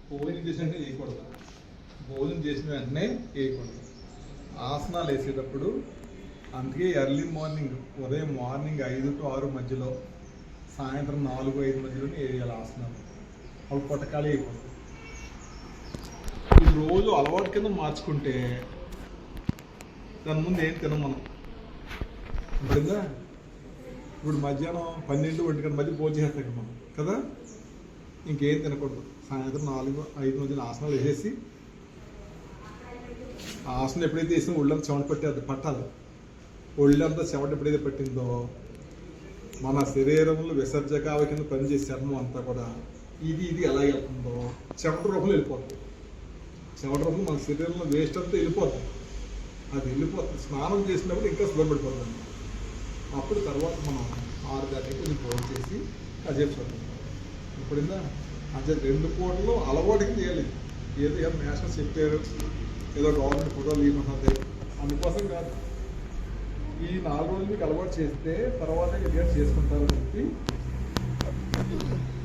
భోజనం చేసిన వెంటనే వేయకూడదు. భోజనం చేసిన వెంటనే వేయకూడదు. ఆసనాలు వేసేటప్పుడు అందుకే ఎర్లీ మార్నింగ్, ఉదయం మార్నింగ్ 5 to 6 మధ్యలో, సాయంత్రం 4-5 మధ్యలోనే వేయాలి ఆసనాలు. అవి పొట్టకాలి అయిపోతుంది. ఇది రోజు అలవాటు కింద మార్చుకుంటే దాని ముందు ఏం తినం మనం. ఇప్పుడుగా ఇప్పుడు మధ్యాహ్నం 12-1 గంటల మధ్య భోజనం చేస్తాం మనం కదా, ఇంకేం తినకూడదు. సాయంత్రం 4-5 మధ్యన ఆసనాలు వేసేసి, ఆసనం ఎప్పుడైతే వేసినా ఒళ్ళంతా చెమట పట్టేది పట్టాలి. ఒళ్ళంతా చెమట ఎప్పుడైతే పట్టిందో మన శరీరంలో విసర్జకాల కింద పనిచేసే చర్మం అంతా కూడా ఇది ఎలా వెళ్తుందో చెమట రూపంలో వెళ్ళిపోతుంది. చెమట రూపం మన శరీరంలో వేస్ట్ అంతా వెళ్ళిపోతుంది. అది వెళ్ళిపోతుంది. స్నానం చేసినప్పుడు ఇంకా శుభ్రపడిపోతుంది. అప్పుడు తర్వాత మనం 6 గంటలకి కొంచెం భోజనం చేసి కాసేపు చూద్దాం. ఇప్పుడుందా అంటే 2 పూటలు అలవాటు కింద చేయాలి. ఏదో నేషనల్ చెప్పారు, ఏదో గవర్నమెంట్ ఫోటోలు ఇవ్వమంటుంది, అందుకోసం కాదు. ఈ 4 రోజులు మీకు అలవాటు చేస్తే తర్వాత మీరు చేసుకుంటారని చెప్పి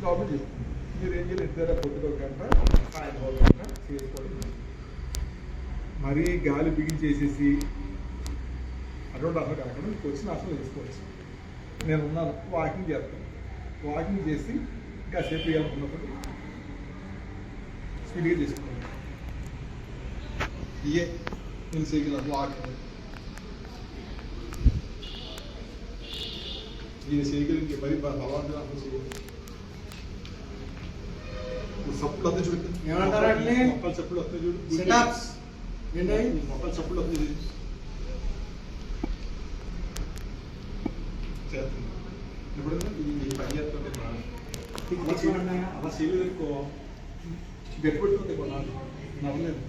గవర్నమెంట్ చెప్తుంది. మీరు ఏం చేయాలి, ఇద్దరు పొద్దున 1 గంట, సాయంత్రం 1 గంట చేసుకోవడం. మరీ గాలి బిగించేసేసి అటువంటి అసలు కాకుండా మీకు వచ్చిన అసలు వేసుకోవచ్చు. నేను ఉన్నాను, వాకింగ్ చేస్తాను. వాకింగ్ చేసి ఇంకా సేపు వేయాలనుకున్నప్పుడు స్పీడ్గా చేసుకుంటాను. ఇయే నేను చేయగలను వాకింగ్. నేను చేయగలిగే మరి బలవంతం అసలు చేయలేదు. సప్పులు వస్తాయి చూడండి, మొక్కలు చప్పులు వస్తాయి చూడు, మొక్కలు చప్పులు వస్తాయి చేస్తుంది. ఇప్పుడు ఈ పని చేస్తుంటే అలా చేయలేదు ఎక్కువ గట్టిపెట్టుకుంటే కొన్నాళ్ళు నవ్వలేదు.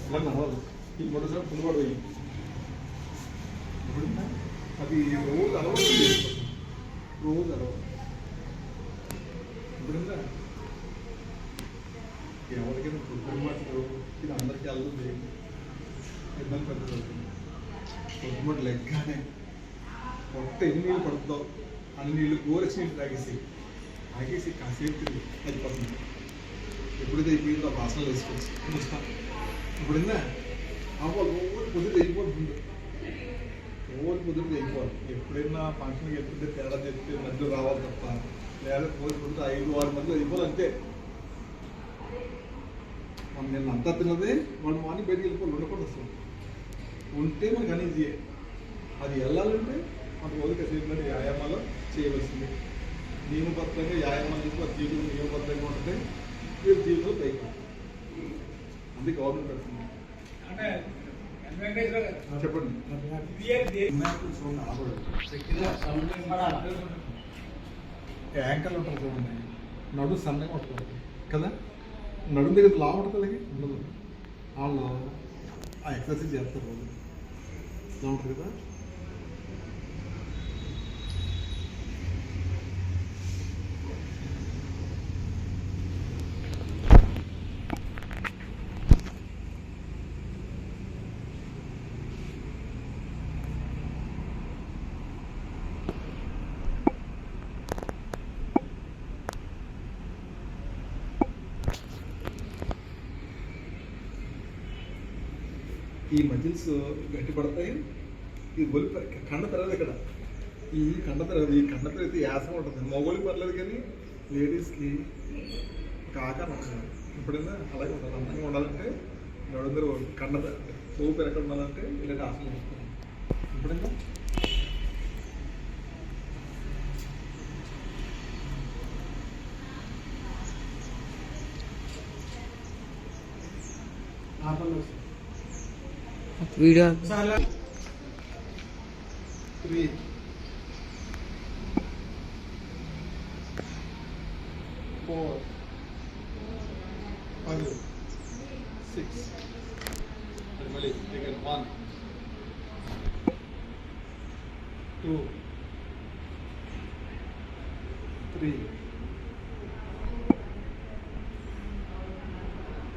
ఇలా నవ్వదు. ఈ మొదటిసారి పులివాడు పోయి ఇప్పుడు అది రోజు అలవాటు చేసుకోండి. రోజు అలవాటు. ఇప్పుడుందా ఎవరికైనా పొద్దుమాటలు ఇది అందరికీ వెళ్తుంది, ఇబ్బంది పెద్దది అవుతుంది. పొద్దుమాట లెగ్గానే పొట్ట ఎన్ని నీళ్ళు పడుతుందో అన్ని నీళ్ళు గోరసి నీళ్ళు తాగేసి కాసేపు తిరిగి అయిపోతుంది. ఎప్పుడైతే అయిపోయిందో ఆ వాసనలు వేసుకోవచ్చు. చూస్తాను ఇప్పుడుందా అవ్వాలి. రోజు పొద్దుట అయిపోతుంది, రోజు పొద్దుట అయిపోవాలి. ఎప్పుడైనా ఫంక్షన్కి ఎప్పుడైతే తేడా చెప్తే మధ్యలో రావాలి తప్ప, లేదా రోజు పొద్దుట 5-6 మధ్యలో అయిపోవాలి అంతే. మనం నిన్న అంతా తిన్నదే వాళ్ళు మార్నింగ్ బయటకు వెళ్ళిపోవాలి. ఉండకూడదు అసలు. ఉంటే మనకు అనేది అది వెళ్ళాలంటే మన రోజు కాసేపు వ్యాయామాలు చేయవలసింది. నియమబద్ధంగా వ్యాయామాలు చేసి మన జీవితం నియమబద్ధంగా ఉంటే మీరు జీవితంలో పైకి. అందుకే గవర్నమెంట్ పెడుతుంది. చెప్పండి. యాంకర్లు ఉంటారు చూడండి, నడు సన్నగా ఉంటుంది కదా, నడుము దగ్గర లావు ఉంటుంది ఉండదు. వాళ్ళు ఆ ఎక్సర్సైజ్ చేస్తారు రోజు. ఇలా ఉంటుంది కదా. ఈ మజిల్స్ గట్టి పడతాయి. ఈ ఒలి కండ పెరగదు. ఇక్కడ ఈ కండ పెరగదు. ఈ కండ పెరిగితే యాసం ఉంటుంది. మగోళ్ళకి పర్లేదు కానీ లేడీస్కి ఒక ఆకారం ఉంటుంది. ఎప్పుడైనా అలాగే ఉండాలి. అందంగా ఉండాలంటే నడుందరూ కండ పోపు ఎక్కడ ఉండాలంటే ఇలాంటి ఆసనం వస్తుంది. ఎప్పుడైనా వీడియో 3 4 5 6 మళ్ళీ 1 2 3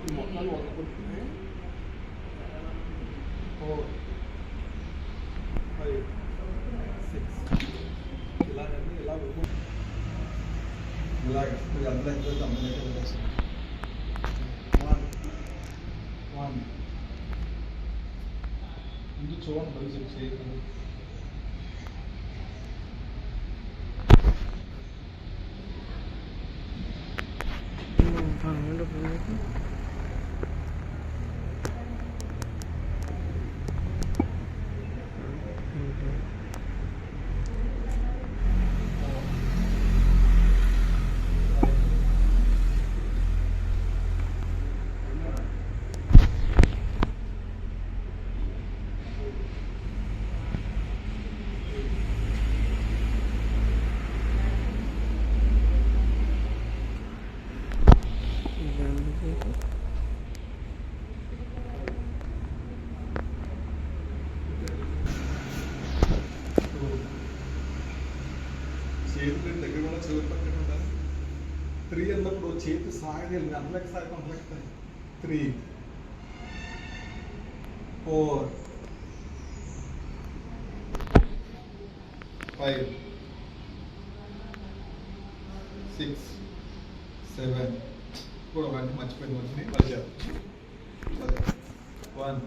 ఈ మొక్కలు వదలుకుంటున్నాయి. 4 5 6 ఇలాగండి. ఇలా ఇలాగ ఎంత లెక్క అంత లెక్క 1 ముందు చూడండి పరిస్థితి చేయకుండా చేతి దగ్గర కూడా చివరి పక్కన ఉండాలి 3 అన్నప్పుడు చేతి సాగలేదు అందరికి సాగం అందరికి 3 4 5 6 7 కూడా వాటిని మర్చిపోయింది వచ్చినాయి మళ్ళీ 1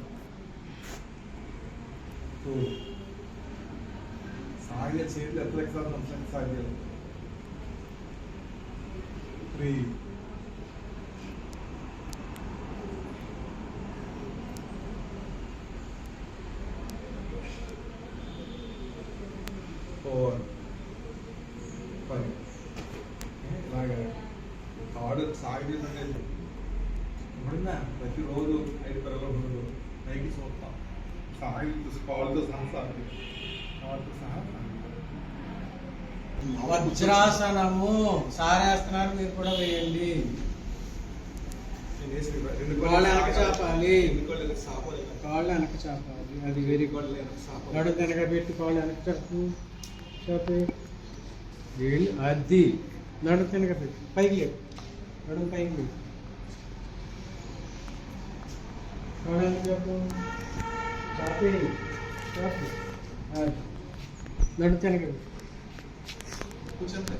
2 సాగే చేతులు ఎంత లెక్క సార్ అంత సాగలేదు 3 4 5 ఇలాగా థర్డ్ సాగలేదంటే ఇప్పుడున్నా ప్రతిరోజు 5 రోజులు పైకి చూస్తాం సాగి కాళ్ళతో సహా సాగి కాళ్ళతో సహా వజ్రాసనము సారేస్తున్నారు మీరు కూడా వేయండి కాళ్ళు వెనక చాపాలి కాళ్ళు వెనక చాపాలి అది వెరీ గుడ్ నడు వెనక పెట్టి కాళ్ళు వెనక చాపు చాపి అది నడు వెనక పెట్టి పైకి లేపు నడు పైకి లేపు కాళ్ళు వెనక చాపు చాపి చాపు నడు వెనక పెట్టి కూర్చోండి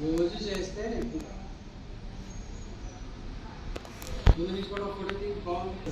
రోజు చేస్తే ముందు నుంచి కూడా ఫోటో బాగుంది.